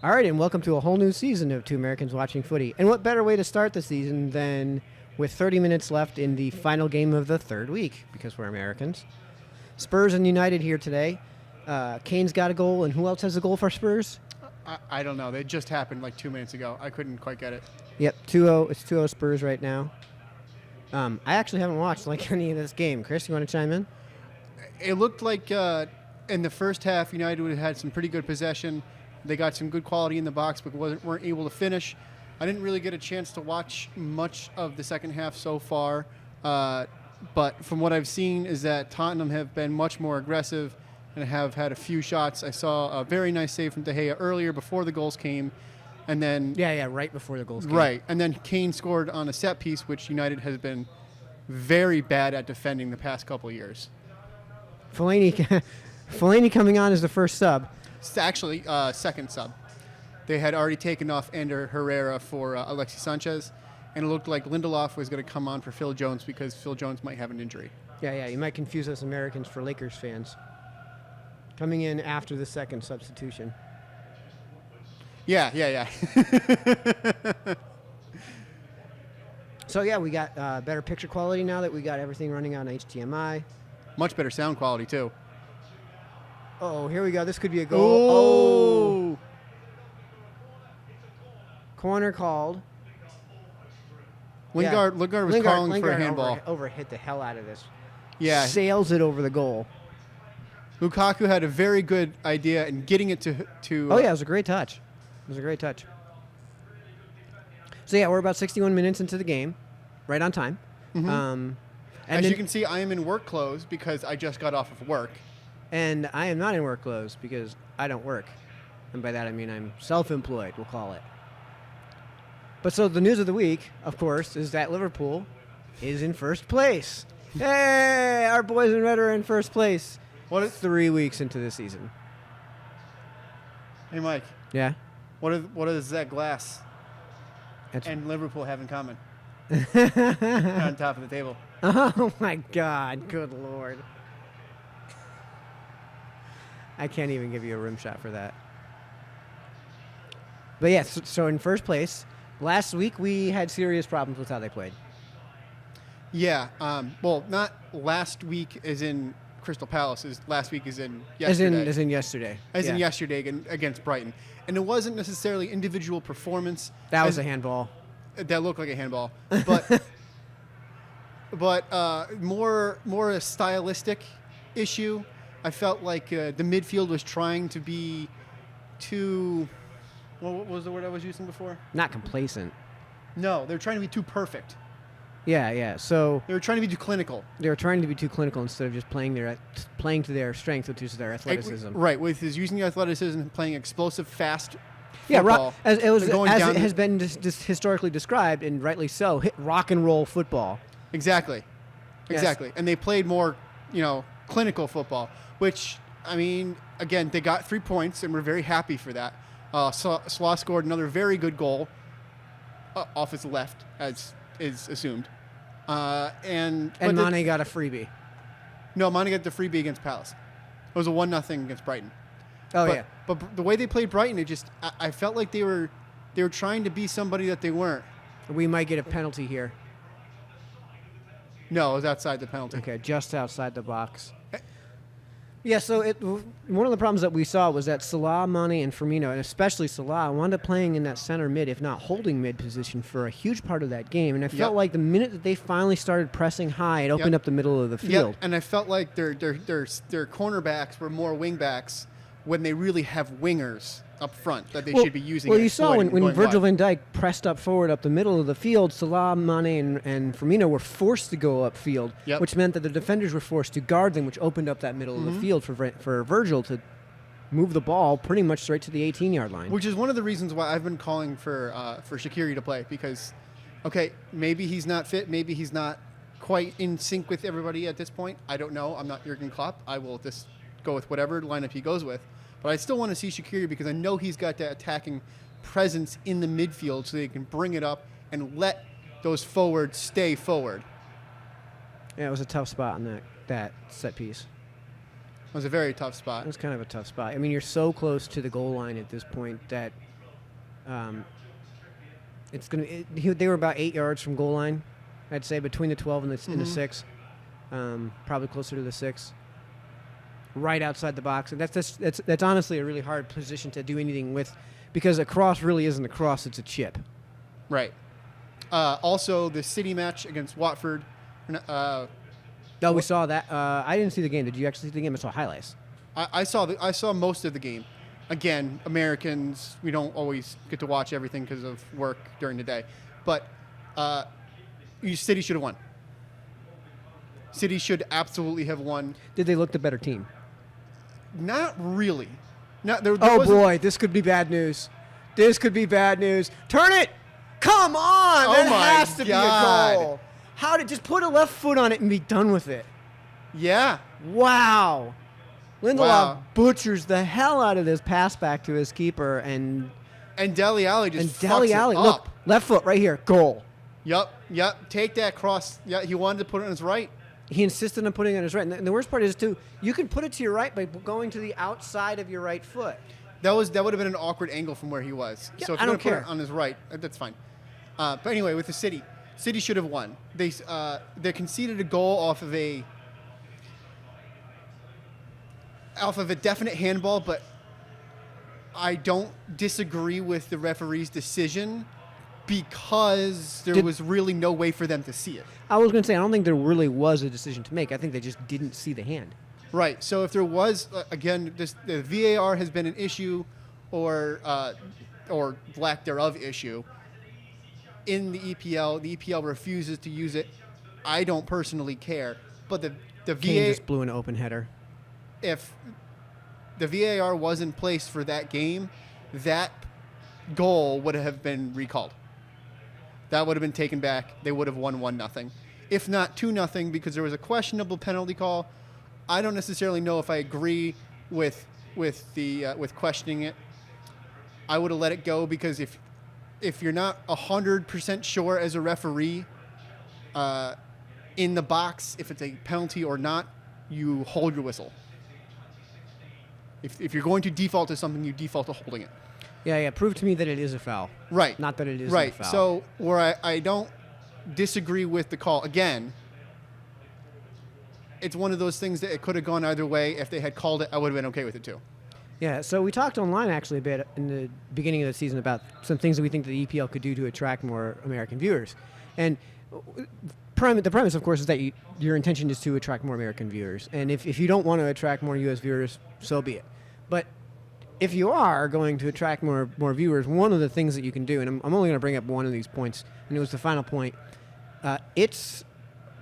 All right, and welcome to a whole new season of Two Americans Watching Footy. And what better way to start the season than with 30 minutes left in the final game of the third week, because we're Americans. Spurs and United here today. Kane's got a goal, and who else has a goal for Spurs? I don't know. They just happened like 2 minutes ago. I couldn't quite get it. Yep, 2-0. It's 2-0 Spurs right now. I actually haven't watched any of this game. Chris, you want to chime in? It looked like in the first half, United would have had some pretty good possession. They got some good quality in the box, but weren't able to finish. I didn't really get a chance to watch much of the second half so far, but from what I've seen is that Tottenham have been much more aggressive and have had a few shots. I saw a very nice save from De Gea earlier before the goals came, and then right before the goals came. Right, and then Kane scored on a set piece, which United has been very bad at defending the past couple of years. Fellaini coming on as the first sub. It's actually second sub. They had already taken off Ander Herrera for Alexis Sanchez, and it looked like Lindelof was going to come on for Phil Jones because Phil Jones might have an injury. Yeah, you might confuse us Americans for Lakers fans. Coming in after the second substitution. Yeah. So, we got better picture quality now that we got everything running on HDMI. Much better sound quality, too. Oh, here we go. This could be a goal. Oh! Corner called. Lingard was calling for a handball. Over hit the hell out of this. Yeah. Sails it over the goal. Lukaku had a very good idea in getting it to Oh, yeah, it was a great touch. So, we're about 61 minutes into the game. Right on time. Mm-hmm. As you can see, I am in work clothes because I just got off of work. And I am not in work clothes because I don't work. And by that I mean I'm self-employed, we'll call it. But so the news of the week, of course, is that Liverpool is in first place. Hey, our boys in red are in first place. 3 weeks into the season. Hey, Mike. Yeah? What does that glass and Liverpool have in common? On top of the table. Oh, my God. Good Lord. I can't even give you a rim shot for that. But, yeah, so in first place, last week we had serious problems with how they played. Yeah. Well, not last week as in Crystal Palace. Last week as in yesterday. As in yesterday. In yesterday against Brighton. And it wasn't necessarily individual performance. That was a handball. That looked like a handball. But more a stylistic issue. I felt like the midfield was trying to be too... What was the word I was using before? Not complacent. No, they were trying to be too perfect. Yeah. So they were trying to be too clinical. They were trying to be too clinical instead of just playing to their strength, which is their athleticism. Right, with his using the athleticism, playing explosive, fast football. As it has been just historically described, and rightly so, hit rock and roll football. Exactly. Yes. And they played more, clinical football, which, I mean, again, they got 3 points, and we're very happy for that. Salah scored another very good goal off his left, as is assumed. And Mane got a freebie. No, Mane got the freebie against Palace. It was a 1-0 against Brighton. Yeah. But the way they played Brighton, I felt like they were trying to be somebody that they weren't. We might get a penalty here. No, it was outside the penalty. Okay, just outside the box. Yeah, so one of the problems that we saw was that Salah, Mane, and Firmino, and especially Salah, wound up playing in that center mid, if not holding mid position, for a huge part of that game. And I felt like the minute that they finally started pressing high, it opened up the middle of the field. Yep. And I felt like their cornerbacks were more wingbacks when they really have wingers up front that they should be using. Well, you saw when Virgil van Dijk pressed up forward up the middle of the field, Salah, Mane, and Firmino were forced to go upfield, which meant that the defenders were forced to guard them, which opened up that middle of the field for Virgil to move the ball pretty much straight to the 18-yard line. Which is one of the reasons why I've been calling for Shaqiri to play, because, okay, maybe he's not fit, maybe he's not quite in sync with everybody at this point. I don't know. I'm not Jurgen Klopp. I will just go with whatever lineup he goes with. But I still want to see Shaqiri because I know he's got that attacking presence in the midfield so they can bring it up and let those forwards stay forward. Yeah, it was a tough spot on that set piece. It was a very tough spot. It was kind of a tough spot. I mean, you're so close to the goal line at this point that it's going to. They were about 8 yards from goal line, I'd say, between the 12 and the 6. Probably closer to the 6. Right outside the box, and that's honestly a really hard position to do anything with, because a cross really isn't a cross; it's a chip. Right. Also, the City match against Watford. We saw that. I didn't see the game. Did you actually see the game? I saw highlights. I saw most of the game. Again, Americans, we don't always get to watch everything because of work during the day. But City should have won. City should absolutely have won. Did they look the better team? Not really. Boy, this could be bad news. This could be bad news. Turn it! Come on! Oh that my has to God. be a goal. How did just put a left foot on it and be done with it? Yeah. Wow. Lindelof Wow. butchers the hell out of this pass back to his keeper, and Dele Alli just Dele fucks Alli, it look, up. left foot right here, goal. Yep. Take that cross. Yeah, he wanted to put it on his right. He insisted on putting it on his right. And the worst part is, too, you can put it to your right by going to the outside of your right foot. That would have been an awkward angle from where he was. Yeah, so if I you're don't gonna care. put it on his right, that's fine. But anyway, with the City should have won. They conceded a goal off of a definite handball, but I don't disagree with the referee's decision because there was really no way for them to see it. I was going to say, I don't think there really was a decision to make. I think they just didn't see the hand. Right. So if there was, again, the VAR has been an issue or lack thereof issue in the EPL. The EPL refuses to use it. I don't personally care. But the Kane VAR, just blew an open header. if the VAR was in place for that game, that goal would have been recalled. That would have been taken back. They would have won 1-0. If not 2-0, because there was a questionable penalty call. I don't necessarily know if I agree with questioning it. I would have let it go, because if you're not 100% sure as a referee in the box if it's a penalty or not, you hold your whistle. If you're going to default to something, you default to holding it. Yeah. Prove to me that it is a foul. Right. Not that it isn't right. a foul. So where I don't disagree with the call, again, it's one of those things that it could have gone either way. If they had called it, I would have been okay with it too. Yeah, so we talked online actually a bit in the beginning of the season about some things that we think the EPL could do to attract more American viewers. And the premise, of course, is that your intention is to attract more American viewers. And if you don't want to attract more U.S. viewers, so be it. But if you are going to attract more viewers, one of the things that you can do, and I'm only going to bring up one of these points, and it was the final point, it's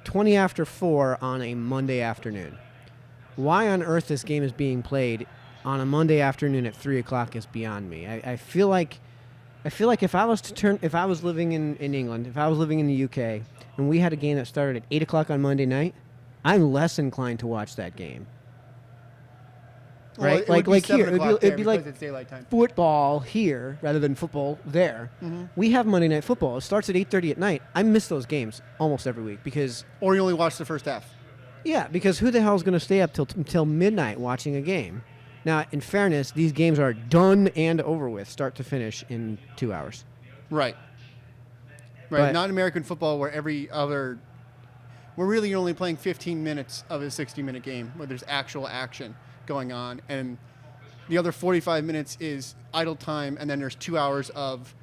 20 after 4 on a Monday afternoon. Why on earth this game is being played on a Monday afternoon at 3 o'clock is beyond me. I feel like if I was living in England, if I was living in the UK, and we had a game that started at 8 o'clock on Monday night, I'm less inclined to watch that game. Right? Well, like here, it'd be like it's daylight time. football here rather than football there. Mm-hmm. We have Monday Night Football. It starts at 8:30 at night. I miss those games almost every week because Or you only watch the first half. because who the hell is going to stay up till midnight watching a game? Now, in fairness, these games are done and over with, start to finish, in 2 hours. Right. But- Not American football where we're really only playing 15 minutes of a 60-minute game where there's actual action going on, and the other 45 minutes is idle time, and then there's 2 hours of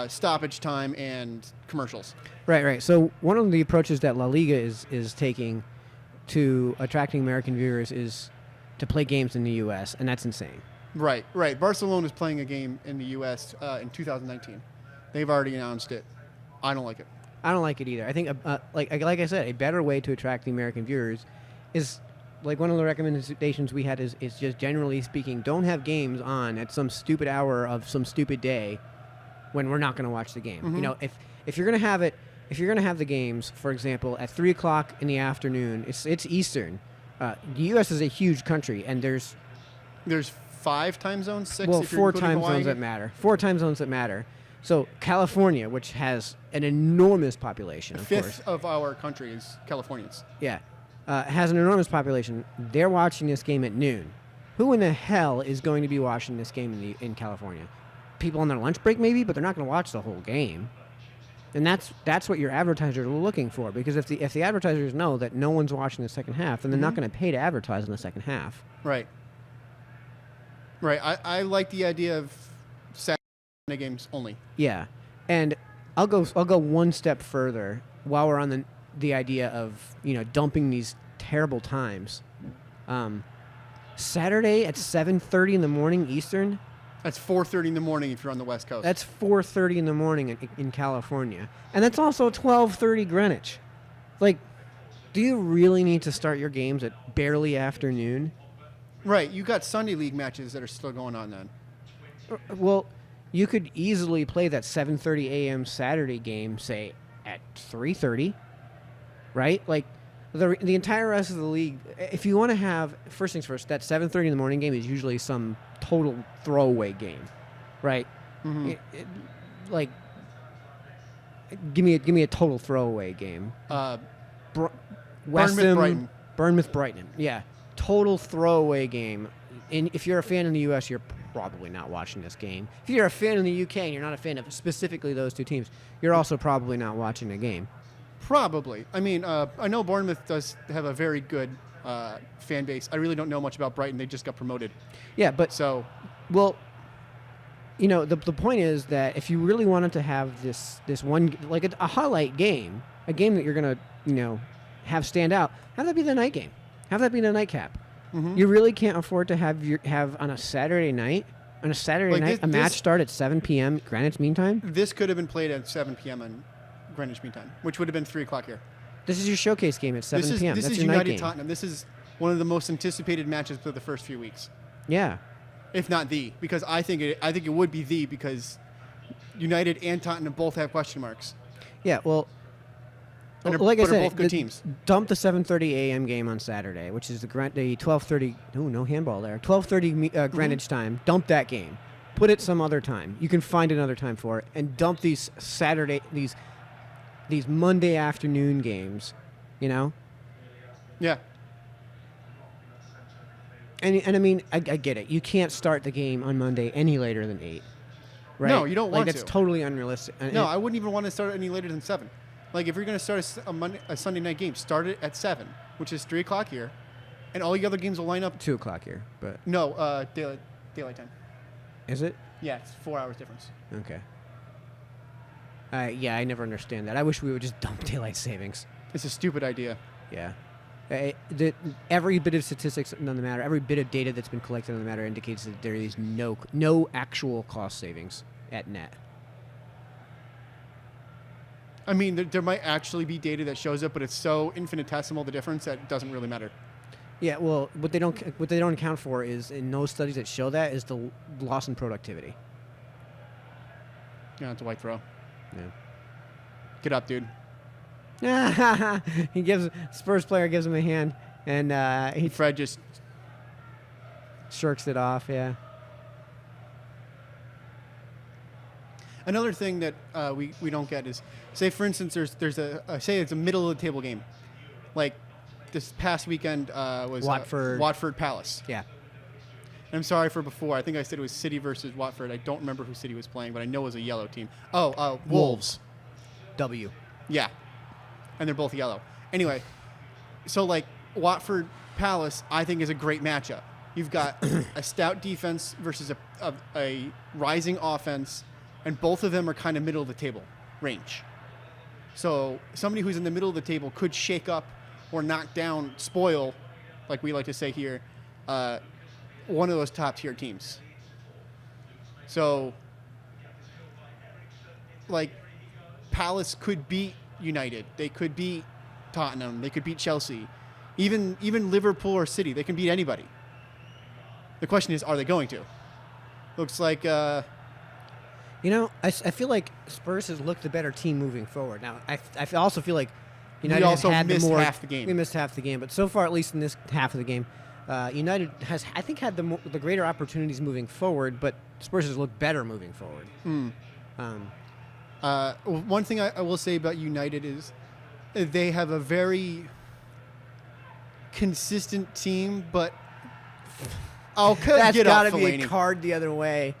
stoppage time and commercials. Right. So one of the approaches that La Liga is taking to attracting American viewers is to play games in the U.S., and that's insane. Right. Barcelona is playing a game in the U.S. In 2019. They've already announced it. I don't like it. I don't like it either. I think, like I said, a better way to attract the American viewers is, like, one of the recommendations we had is just generally speaking, don't have games on at some stupid hour of some stupid day when we're not going to watch the game. Mm-hmm. You know, if you're going to have it, if you're going to have the games, for example, at 3 o'clock in the afternoon, it's Eastern. The U.S. is a huge country, and there's 5 time zones, 6. well, if you're 4 including time Hawaii. zones that matter. 4 time zones that matter. So California, which has an enormous population, A of fifth course. of our country is Californians. Yeah. has an enormous population. They're watching this game at noon. Who in the hell is going to be watching this game in California? People on their lunch break, maybe, but they're not going to watch the whole game. And that's what your advertisers are looking for. Because if the advertisers know that no one's watching the second half, then they're not going to pay to advertise in the second half. Right. Right. I like the idea of Saturday games only. Yeah, and I'll go one step further while we're on the idea of dumping these terrible times. Saturday at 7:30 in the morning Eastern. That's 4:30 in the morning if you're on the West Coast. That's 4:30 in the morning in California, and that's also 12:30 Greenwich. Like, do you really need to start your games at barely afternoon? Right. You got Sunday League matches that are still going on then. Well, you could easily play that 7:30 a.m. Saturday game, say, at 3:30, right? Like, the entire rest of the league, if you want to have, first things first, that 7:30 in the morning game is usually some total throwaway game, right? Mm-hmm. Like, give me a total throwaway game. Bournemouth-Brighton. Bournemouth-Brighton, yeah. Total throwaway game. And if you're a fan in the U.S., you're probably not watching this game. If you're a fan in the UK and you're not a fan of specifically those two teams, you're also probably not watching the game. Probably. I mean, I know Bournemouth does have a very good fan base. I really don't know much about Brighton. They just got promoted. Yeah, but So, well, the point is that if you really wanted to have this one, like a highlight game, a game that you're gonna have stand out, have that be the night game. Have that be the nightcap. mm-hmm. You really can't afford to have on a Saturday night. On a Saturday Like night, a match start at 7 p.m. Greenwich Mean Time. This could have been played at 7 p.m. on Greenwich Mean Time, which would have been 3 o'clock here. This is your showcase game at 7 p.m. This That's is your night United game. Tottenham. This is one of the most anticipated matches for the first few weeks, Yeah. if not the. Because I think it would be the, because United and Tottenham both have question marks. Yeah. Well, But are- like I but are said, both good teams. Dump the 7:30 a.m. game on Saturday, which is the 12:30. Oh, no handball there. 12:30 Greenwich time. Dump that game. Put it some other time. You can find another time for it, and dump these these Monday afternoon games. Yeah. And I mean, I get it. You can't start the game on Monday any later than 8. Right? No, you don't want that's to. totally unrealistic. No, I wouldn't even want to start any later than 7. Like, if you're going to start a Sunday night game, start it at 7, which is 3 o'clock here, and all the other games will line up. 2 o'clock here, but No, daylight time. is it? Yeah, it's 4 hours difference. Okay. Yeah, I never understand that. I wish we would just dump daylight savings. It's a stupid idea. Yeah. Every bit of statistics on the matter, every bit of data that's been collected on the matter indicates that there is no actual cost savings at net. I mean, there might actually be data that shows up, but it's so infinitesimal, the difference, that it doesn't really matter. Yeah, well, what they don't account for is, in those studies that show that, is the loss in productivity. Yeah, it's a white throw. Yeah. Get up, dude. Spurs player gives him a hand, and he Fred just... shirks it off. Yeah. Another thing that we don't get is, say, for instance, there's say it's a middle of the table game. Like, this past weekend was Watford Palace. Yeah. And I'm sorry for before. I think I said it was City versus Watford. I don't remember who City was playing, but I know it was a yellow team. Oh, Wolves. W. Yeah. And they're both yellow. Anyway, so, like, Watford Palace, I think, is a great matchup. You've got a stout defense versus a rising offense, and both of them are kind of middle of the table range. So somebody who's in the middle of the table could shake up or knock down, spoil, like we like to say here, one of those top-tier teams. So, like, Palace could beat United. They could beat Tottenham. They could beat Chelsea. Even Liverpool or City. They can beat anybody. The question is, are they going to? Looks like... I feel like Spurs has looked the better team moving forward. Now, I also feel like United we also has had missed the more... half the game. We missed half the game, but so far, at least in this half of the game, United has, I think, had the greater opportunities moving forward, but Spurs has looked better moving forward. One thing I will say about United is they have a very consistent team, but I'll That's get got off to be a Fellaini. card the other way.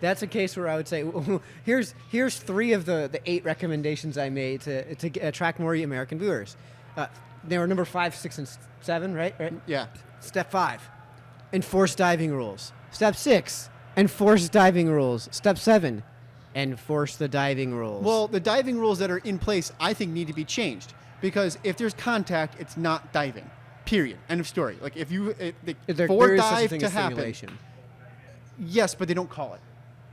That's a case where I would say, here's 3 of the 8 recommendations I made to attract more American viewers. They were number 5, 6, and 7, right? Yeah. Step 5, enforce diving rules. Step 6, enforce diving rules. Step 7, enforce the diving rules. Well, the diving rules that are in place, I think, need to be changed because if there's contact, it's not diving. Period. End of story. Like if you for there is such a dive thing to as happen, simulation. yes, but they don't call it.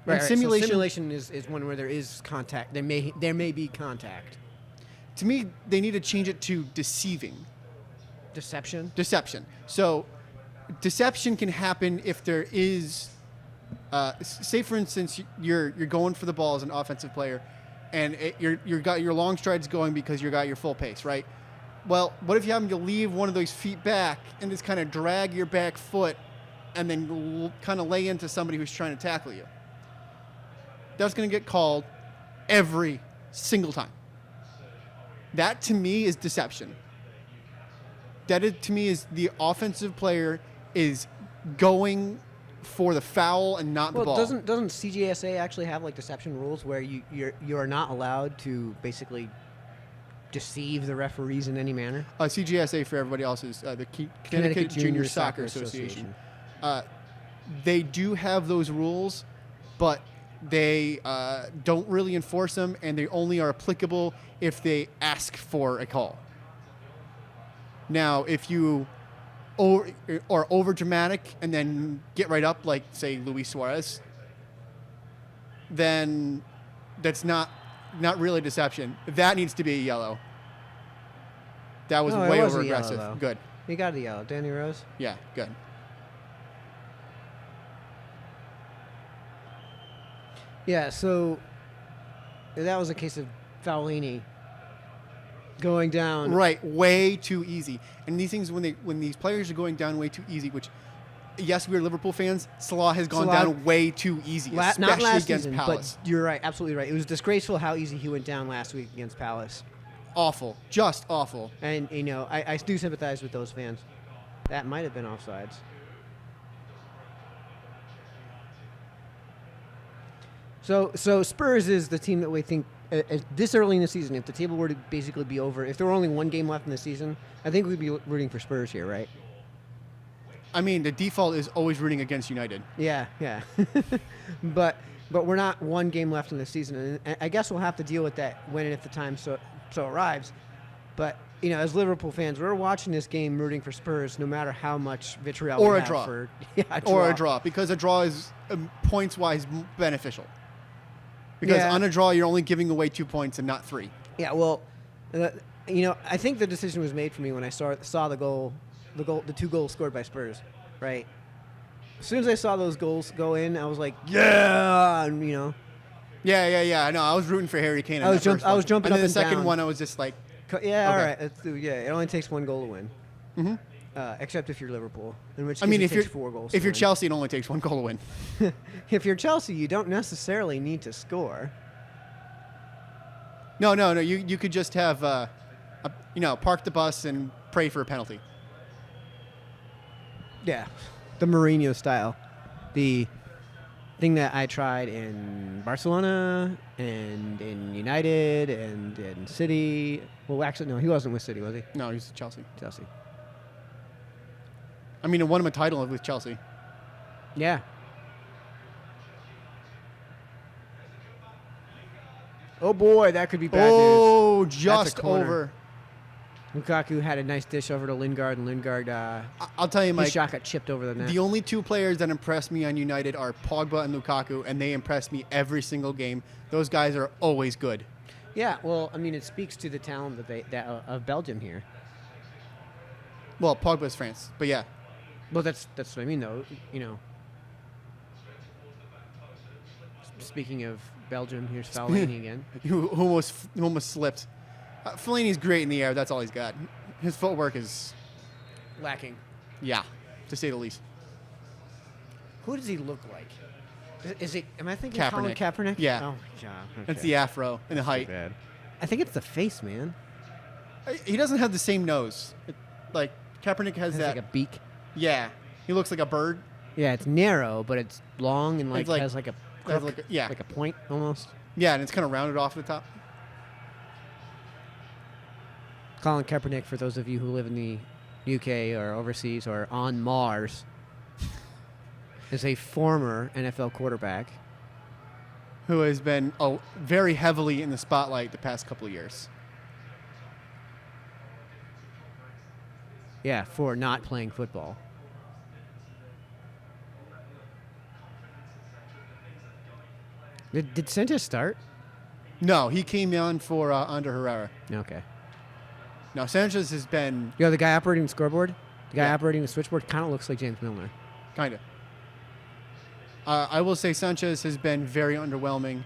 Right, And right. simulation, So simulation is one where there is contact. There may be contact. to me, they need to change it to deceiving. Deception. So, deception can happen if there is, say for instance, you're going for the ball as an offensive player, and you got your long strides going because you got your full pace, right? Well, what if you happen to leave one of those feet back and just kind of drag your back foot, and then kind of lay into somebody who's trying to tackle you? That's going to get called every single time. That to me is deception. To me is the offensive player is going for the foul and not the ball. Doesn't CGSA actually have like deception rules where you are not allowed to basically deceive the referees in any manner? CGSA for everybody else is the Connecticut Junior Soccer Association. They do have those rules, but they don't really enforce them, and they only are applicable if they ask for a call. Now, if you are over dramatic and then get right up, like say Luis Suarez, then that's not really deception. That needs to be a yellow. That was way over aggressive. Yellow, good. You got the yellow. Danny Rose? Yeah, good. Yeah, so that was a case of Fellaini going down. Right, way too easy. And these things, when these players are going down way too easy, which, yes, we're Liverpool fans, Salah has gone down way too easy, especially not last against season, Palace. But you're right, absolutely right. It was disgraceful how easy he went down last week against Palace. Awful, just awful. And, I do sympathize with those fans. That might have been offsides. So Spurs is the team that we think this early in the season, if the table were to basically be over, if there were only one game left in the season, I think we'd be rooting for Spurs here, right? I mean, the default is always rooting against United. Yeah. but we're not one game left in the season, and I guess we'll have to deal with that when and if the time so arrives. But as Liverpool fans, we're watching this game rooting for Spurs, no matter how much vitriol or we a have draw, or a draw, because a draw is points-wise beneficial. Because on a draw, you're only giving away 2 points and not 3. Yeah, well, I think the decision was made for me when I saw the 2 goals scored by Spurs, right? As soon as I saw those goals go in, I was like, yeah, and, Yeah. I know. I was rooting for Harry Kane. I was jumping and up and down. then the second one, I was just like, yeah, okay. all right. It only takes 1 goal to win. Mm-hmm. Except if you're Liverpool, in which case I mean, it if takes you're 4 goals. if to you're win. Chelsea, it only takes 1 goal to win. If you're Chelsea, you don't necessarily need to score. No. You could just have, park the bus and pray for a penalty. Yeah, the Mourinho style. The thing that I tried in Barcelona and in United and in City. Well, actually, no, he wasn't with City, was he? No, he's Chelsea. Chelsea. I mean, it won him a title with Chelsea. Yeah. Oh, boy, that could be bad news. Oh, That's just a corner. over. Lukaku had a nice dish over to Lingard, and Lingard, I'll tell you, his Mike, shot got chipped over the net. the only 2 players that impress me on United are Pogba and Lukaku, and they impress me every single game. Those guys are always good. Yeah, well, I mean, it speaks to the talent of Belgium here. Well, Pogba's France, but yeah. Well, that's what I mean, though. Speaking of Belgium, here's Fellaini again. who almost slipped. Fellaini's great in the air. That's all he's got. His footwork is, Lacking. yeah, to say the least. Who does he look like? Is it? Am I thinking Kaepernick. Colin Kaepernick? Yeah. Oh my god. That's the afro and the height. Bad. I think it's the face, man. He doesn't have the same nose. Kaepernick has that. like a beak. Yeah, he looks like a bird. Yeah, it's narrow, but it's long and It's like- has like a has crook, like a- like a point almost. Yeah, and it's kind of rounded off at the top. Colin Kaepernick, for those of you who live in the UK or overseas or on Mars, is a former NFL quarterback. Who has been very heavily in the spotlight the past couple of years. Yeah, for not playing football. Did Sanchez start? No, he came on for Ander Herrera. Okay. Now, Sanchez has been The guy operating the scoreboard, the guy Yeah. operating the switchboard, kind of looks like James Milner. kind of. I will say Sanchez has been very underwhelming.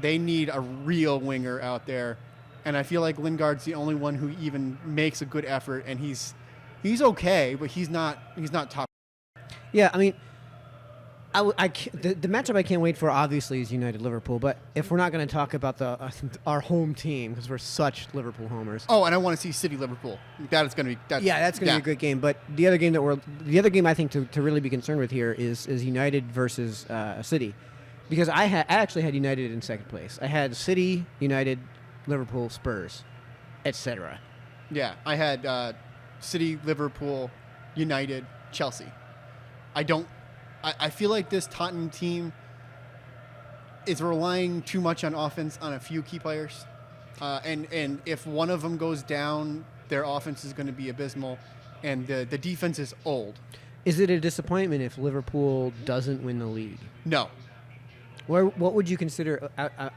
They need a real winger out there, and I feel like Lingard's the only one who even makes a good effort, and he's okay, but he's not top. Yeah, I mean, the matchup I can't wait for obviously is United Liverpool. But if we're not going to talk about our home team because we're such Liverpool homers. Oh, and I want to see City Liverpool. That's going to be That's going to be a good game. But the other game I think to really be concerned with here is United versus City, because I actually had United in second place. I had City, United, Liverpool, Spurs, etc. Yeah, I had City, Liverpool, United, Chelsea. I feel like this Tottenham team is relying too much on offense on a few key players. And if one of them goes down, their offense is going to be abysmal. And the defense is old. Is it a disappointment if Liverpool doesn't win the league? No. What would you consider,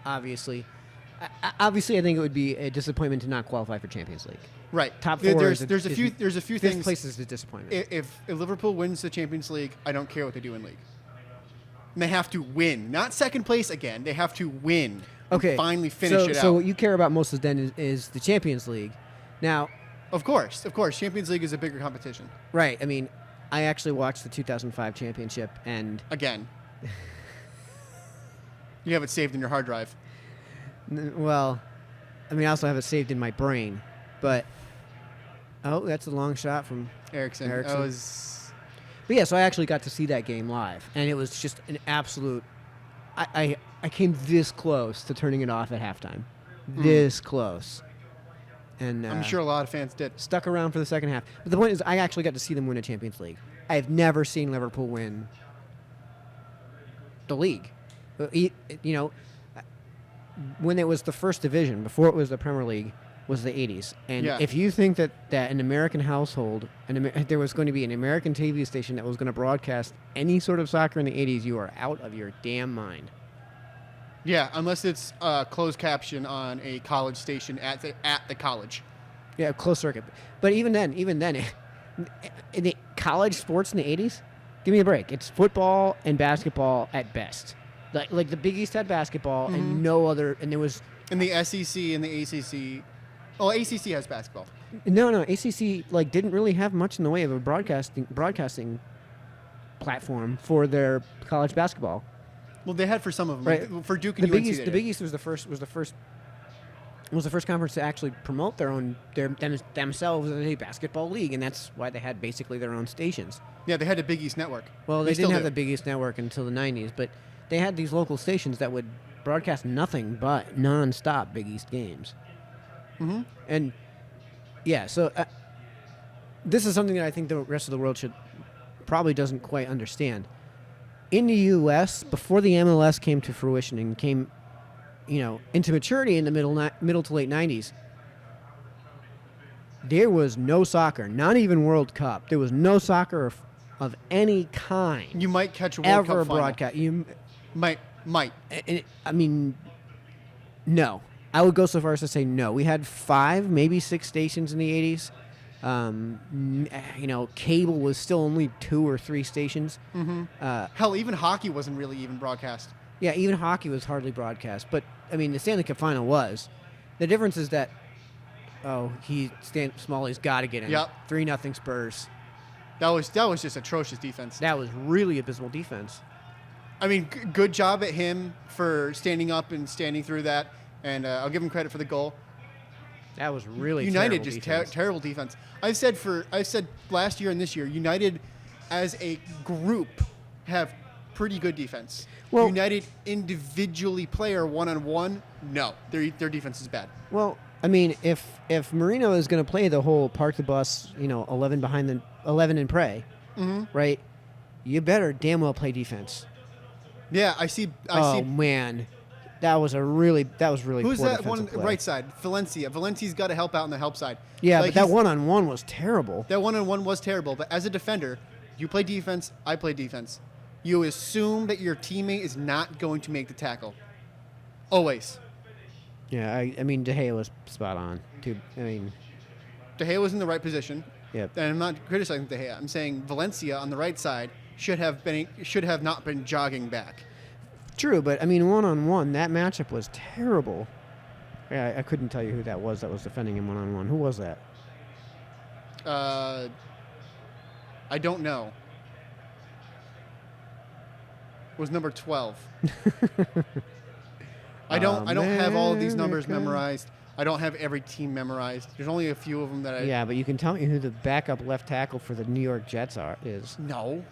obviously, I think it would be a disappointment to not qualify for Champions League. Right. Top four. There's a few fifth things. place is a disappointment. If Liverpool wins the Champions League, I don't care what they do in league. And they have to win, not second place again. They have to win. Okay. And finally finish it out. So what you care about most then is the Champions League. Now, Of course. Champions League is a bigger competition. right? I mean, I actually watched the 2005 championship, and Again. You have it saved in your hard drive. well, I mean, I also have it saved in my brain, but that's a long shot from Ericsson. Eriksen. That was. But yeah, so I actually got to see that game live, and it was just an absolute. I came this close to turning it off at halftime, this close, and I'm sure a lot of fans did. stuck around for the second half. But the point is, I actually got to see them win a Champions League. I have never seen Liverpool win the league. When it was the first division, before it was the Premier League, was the 80s. And Yeah. if you think that an American household, there was going to be an American TV station that was going to broadcast any sort of soccer in the 80s, you are out of your damn mind. Yeah, unless it's closed caption on a college station at the college. Yeah, closed circuit. But even then, in the college sports in the 80s, give me a break. It's football and basketball at best. Like the Big East had basketball and no other, and there was... And the SEC and the ACC. Oh, ACC has basketball. No, ACC didn't really have much in the way of a broadcasting platform for their college basketball. Well, they had for some of them. Right. For Duke The and Big UNC. East, the Big East was the first conference to actually promote themselves as a basketball league, and that's why they had basically their own stations. Yeah, they had a Big East network. Well, they still didn't have do. the Big East network until the 90s, but they had these local stations that would broadcast nothing but non-stop Big East games. Mm-hmm. And yeah, so this is something that I think the rest of the world probably doesn't quite understand. In the U.S., before the MLS came to fruition and came, into maturity in the middle to late 90s, there was no soccer, not even World Cup. There was no soccer of any kind You might catch a World ever Cup final. broadcast. Might. I mean, no. I would go so far as to say no. We had 5, maybe 6 stations in the 80s. Cable was still only 2 or 3 stations. Mm-hmm. Hell, even hockey wasn't really even broadcast. Yeah, even hockey was hardly broadcast. But, I mean, the Stanley Cup final was. The difference is that, Smalley's got to get in. Yep. 3-0 Spurs. That was just atrocious defense. That was really abysmal defense. I mean, good job at him for standing up and standing through that, and I'll give him credit for the goal. That was really United terrible just defense. terrible defense. I've said last year and this year, United as a group have pretty good defense. Well- United individually player one-on-one, no, their defense is bad. Well, I mean, if Marino is going to play the whole park the bus, 11 behind the 11 and pray, right? You better damn well play defense. Yeah, I see. Man, that was really Who's poor that one defensive play. right side? Valencia. Valencia's got to help out on the help side. Yeah, Like, but that he's- one-on-one was terrible. That one-on-one was terrible, but as a defender, you play defense, I play defense. You assume that your teammate is not going to make the tackle. Always. Yeah, I mean, De Gea was spot on, too. I mean, De Gea was in the right position. yep. And I'm not criticizing De Gea. I'm saying Valencia on the right side should have not been jogging back. True, but I mean, one-on-one, that matchup was terrible. Yeah, I couldn't tell you who that was defending him one-on-one. Who was that? I don't know. It was number 12. I don't have all of these numbers America. memorized. I don't have every team memorized. There's only a few of them that I Yeah, but you can tell me who the backup left tackle for the New York Jets is. No.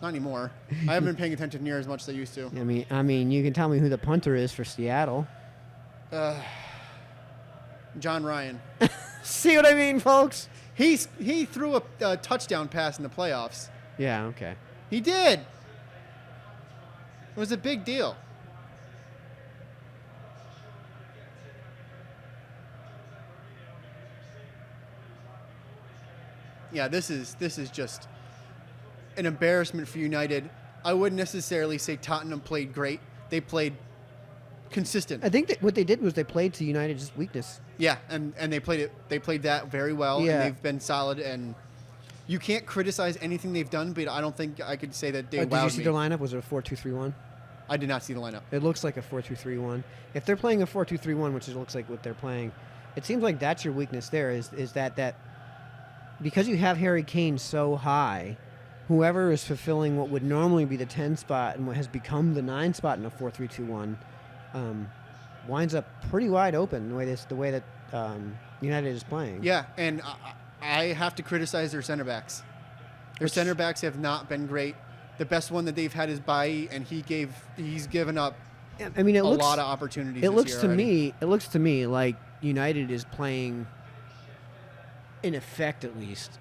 Not anymore. I haven't been paying attention near as much as I used to. I mean, you can tell me who the punter is for Seattle. John Ryan. See what I mean, folks? He threw a touchdown pass in the playoffs. Yeah, okay. He did. It was a big deal. Yeah, this is just an embarrassment for United. I wouldn't necessarily say Tottenham played great. They played consistent. I think that what they did was they played to United's weakness. Yeah, and they played that very well, Yeah. and they've been solid. And you can't criticize anything they've done, but I don't think I could say that they Did you wowed see me. their lineup? Was it a 4-2-3-1? I did not see the lineup. It looks like a 4-2-3-1. If they're playing a 4-2-3-1, which it looks like what they're playing, it seems like that's your weakness there is that because you have Harry Kane so high, whoever is fulfilling what would normally be the 10 spot and what has become the 9 spot in a 4-3-2-1 winds up pretty wide open the way that United is playing. Yeah, and I have to criticize their center backs. Their center backs have not been great. The best one that they've had is Bailly, and he's given up I mean, a lot of opportunities. It this looks year to already. me like United is playing, in effect at least,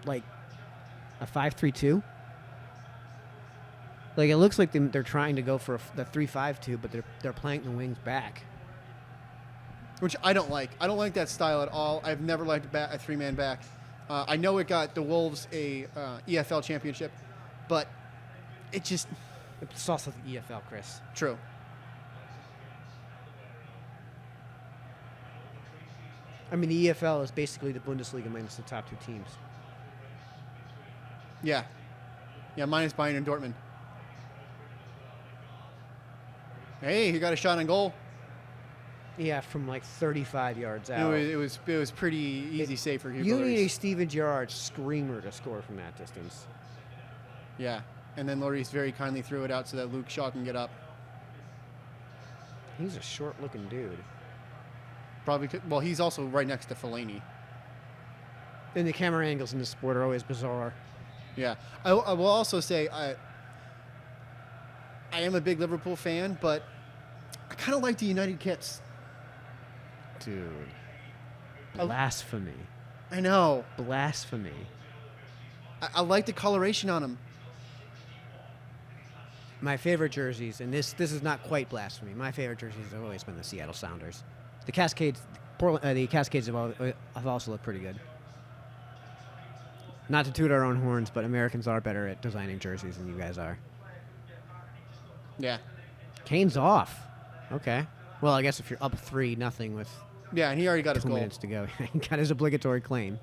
like a 5-3-2. Like, it looks like they're trying to go for the 3-5-2, but they're playing the wings back. Which I don't like. I don't like that style at all. I've never liked a three-man back. I know it got the Wolves a EFL championship, but it just It's also the EFL, Chris. true. I mean, the EFL is basically the Bundesliga minus the top 2 teams. Yeah, minus Bayern and Dortmund. Hey, he got a shot on goal. Yeah, from like 35 yards out. It was pretty easy save for Hugo You need a Lloris. Steven Gerrard screamer to score from that distance. Yeah, and then Lloris very kindly threw it out so that Luke Shaw can get up. He's a short-looking dude. Probably well, he's also right next to Fellaini. And the camera angles in this sport are always bizarre. Yeah, I will also say I am a big Liverpool fan, but I kind of like the United kits. Dude. Blasphemy. I know. Blasphemy. I like the coloration on them. My favorite jerseys, and this is not quite blasphemy. My favorite jerseys have always been the Seattle Sounders. The Cascades, the Cascades have also looked pretty good. Not to toot our own horns, but Americans are better at designing jerseys than you guys are. Yeah. Kane's off. Okay. Well, I guess if you're up 3-0 with Yeah, and he already got his 2 goal. minutes to go, he got his obligatory claim.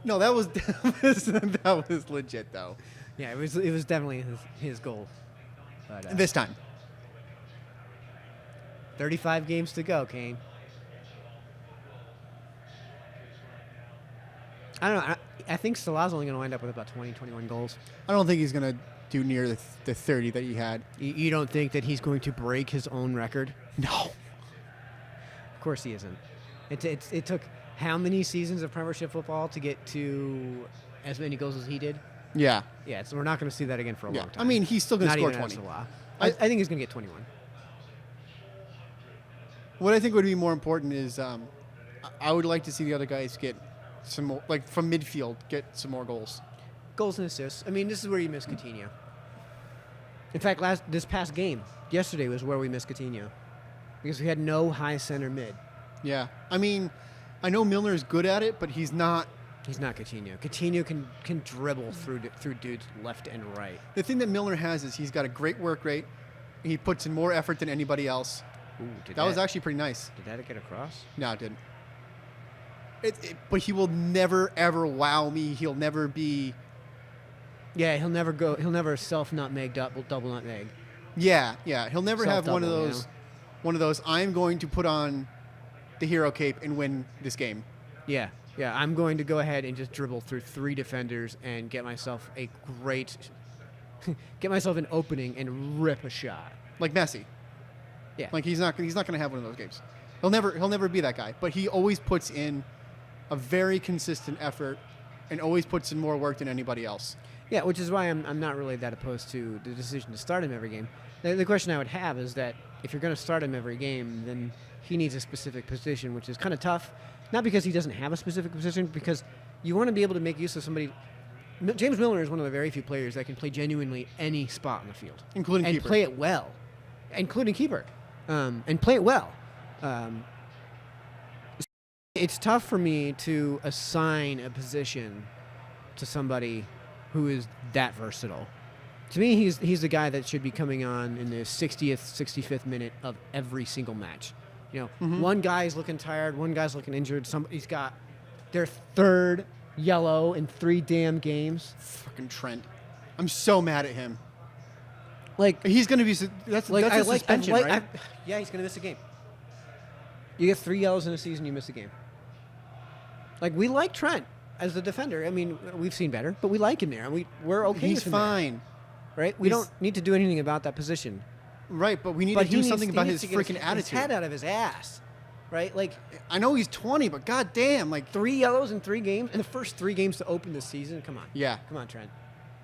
No, that was that was legit though. Yeah, it was definitely his goal. But, This time. 35 games to go, Kane. I don't know. I think Salah's only going to wind up with about 20, 21 goals. I don't think he's gonna do near the 30 that he had. You don't think that he's going to break his own record? No. Of course he isn't. It took how many seasons of Premiership football to get to as many goals as he did? Yeah. Yeah, so we're not going to see that again for a long time. I mean, he's still going to Not score even 20. after a while. I think he's going to get 21. What I think would be more important is I would like to see the other guys get some more, like from midfield, get some more goals. Goals and assists. I mean, this is where you miss Coutinho. In fact, this past game, yesterday was where we missed Coutinho. Because we had no high center mid. Yeah. I mean, I know Milner is good at it, but he's not. He's not Coutinho. Coutinho can dribble through dudes left and right. The thing that Milner has is he's got a great work rate. He puts in more effort than anybody else. Ooh, that was actually pretty nice. Did that get across? No, it didn't. But he will never, ever wow me. He'll never be... Yeah, he'll never self-nutmeg, double nutmeg. Yeah. He'll never have one of Self-double, those... One of those, I'm going to put on the hero cape and win this game. Yeah, I'm going to go ahead and just dribble through 3 defenders and get myself an opening and rip a shot. Like Messi. Yeah. Like he's not going to have one of those games. He'll never be that guy. But he always puts in a very consistent effort and always puts in more work than anybody else. Yeah, which is why I'm not really that opposed to the decision to start him every game. The question I would have is that if you're going to start him every game, then he needs a specific position, which is kind of tough. Not because he doesn't have a specific position, because you want to be able to make use of somebody. James Milner is one of the very few players that can play genuinely any spot in the field. Including keeper. And play it well. Including keeper. And play it well. It's tough for me to assign a position to somebody who is that versatile. To me, he's the guy that should be coming on in the 60th, 65th minute of every single match. You know, one guy's looking tired, one guy's looking injured. Somebody's got their 3rd yellow in 3 damn games. Fucking Trent. I'm so mad at him. Like he's going to be that's a suspension, right? Yeah, he's going to miss a game. You get 3 yellows in a season, you miss a game. Like we like Trent as the defender. I mean, we've seen better, but we like him there, and we're okay. He's with him fine. There, right? We don't need to do anything about that position. Right, but we need to do something about his freaking attitude. His head out of his ass, right? Like, I know he's 20, but goddamn, like 3 yellows in 3 games, in the first 3 games to open the season. Come on, yeah, come on, Trent.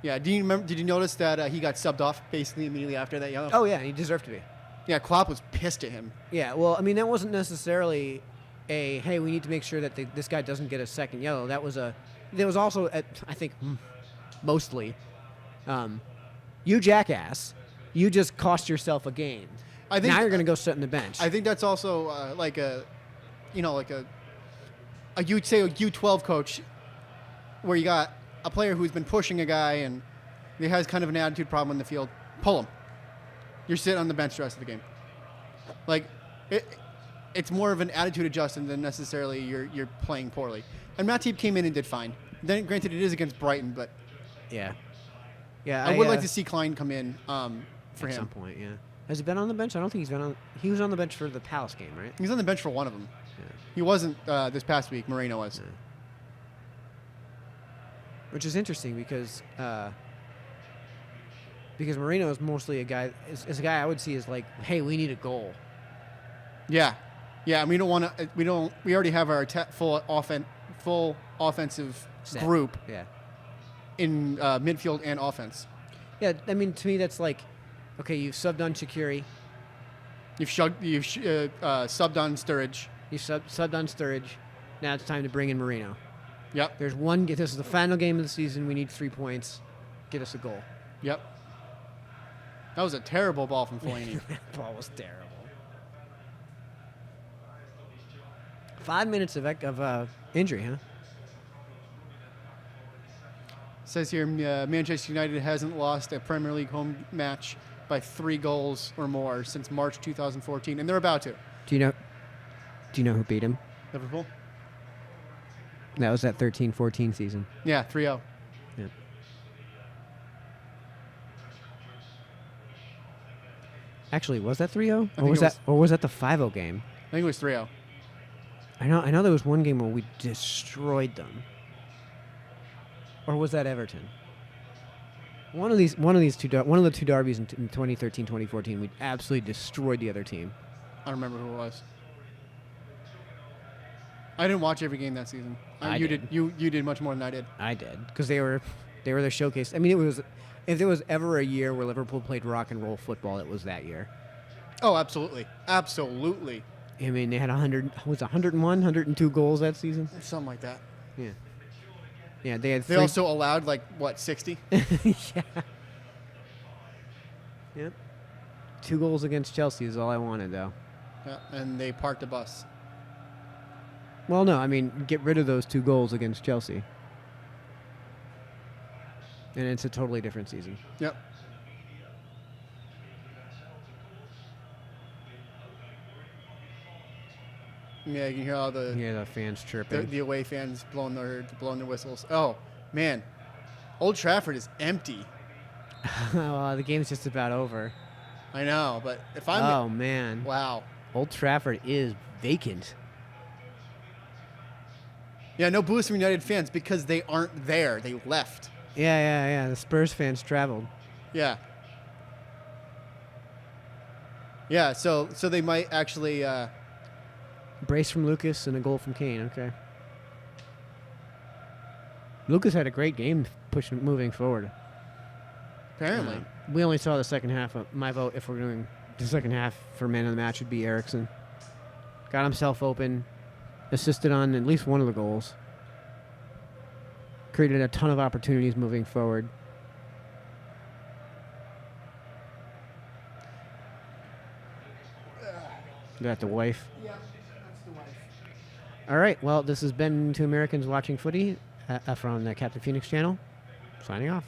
Yeah, did you notice that he got subbed off basically immediately after that yellow? Oh yeah, he deserved to be. Yeah, Klopp was pissed at him. Yeah, well, I mean, that wasn't necessarily a hey, we need to make sure that this guy doesn't get a second yellow. There was also, I think, mostly, you jackass. You just cost yourself a game. I think now you're going to go sit on the bench. I think that's also like a you'd say a U12 coach, where you got a player who's been pushing a guy and he has kind of an attitude problem in the field. Pull him. You're sitting on the bench the rest of the game. Like it's more of an attitude adjustment than necessarily you're playing poorly. And Matip came in and did fine. Then granted, it is against Brighton, but yeah. I would like to see Klein come in. For at him. some point, yeah. Has he been on the bench? I don't think he's been on. He was on the bench for the Palace game, right? He was on the bench for one of them. Yeah. He wasn't this past week. Moreno was. Yeah. Which is interesting because Moreno is mostly a guy. Is a guy I would see as like, hey, we need a goal. Yeah, and we don't want to. We already have our full offensive set group. Yeah. In midfield and offense. Yeah, I mean, to me, that's like. Okay, you've subbed on Shaqiri. You've subbed on Sturridge. You've subbed on Sturridge. Now it's time to bring in Moreno. Yep. This is the final game of the season. We need 3 points. Get us a goal. Yep. That was a terrible ball from Fellaini. That ball was terrible. 5 minutes of injury, huh? Says here, Manchester United hasn't lost a Premier League home match by 3 goals or more since March 2014, and they're about to. Do you know who beat him? Liverpool? That was that 13-14 season. Yeah, 3-0. Yeah. Actually, was that 3-0? Or was that the 5-0 game? I think it was 3-0. I know there was one game where we destroyed them. Or was that Everton? One of the two derbies in 2013-2014, we absolutely destroyed the other team. I don't remember who it was. I didn't watch every game that season. I You did. You did much more than I did. I did, because they were their showcase. I mean, it was, if there was ever a year where Liverpool played rock and roll football, it was that year. Oh, absolutely, absolutely. I mean, they had 101, 102 goals that season. Something like that. Yeah. Yeah, they had They also allowed 60. yeah. Yep. 2 goals against Chelsea is all I wanted, though. Yeah, and they parked a bus. Well, no, I mean, get rid of those 2 goals against Chelsea. And it's a totally different season. Yep. Yeah, you can hear all The fans chirping. the away fans blowing their whistles. Oh man, Old Trafford is empty. Well, the game's just about over. I know, but if I'm Oh, man. wow, Old Trafford is vacant. yeah, no boost from United fans because they aren't there. They left. Yeah. The Spurs fans traveled. Yeah. Yeah, so they might actually. Brace from Lucas and a goal from Kane. Okay. Lucas had a great game moving forward. Apparently. We only saw the second half. My vote, if we're doing the second half for man of the match, would be Eriksson. Got himself open, assisted on at least one of the goals. Created a ton of opportunities moving forward. Is that the wife? Yeah, that's the wife. All right. Well, this has been Two Americans Watching Footy from the Captainphoenix Channel. Signing off.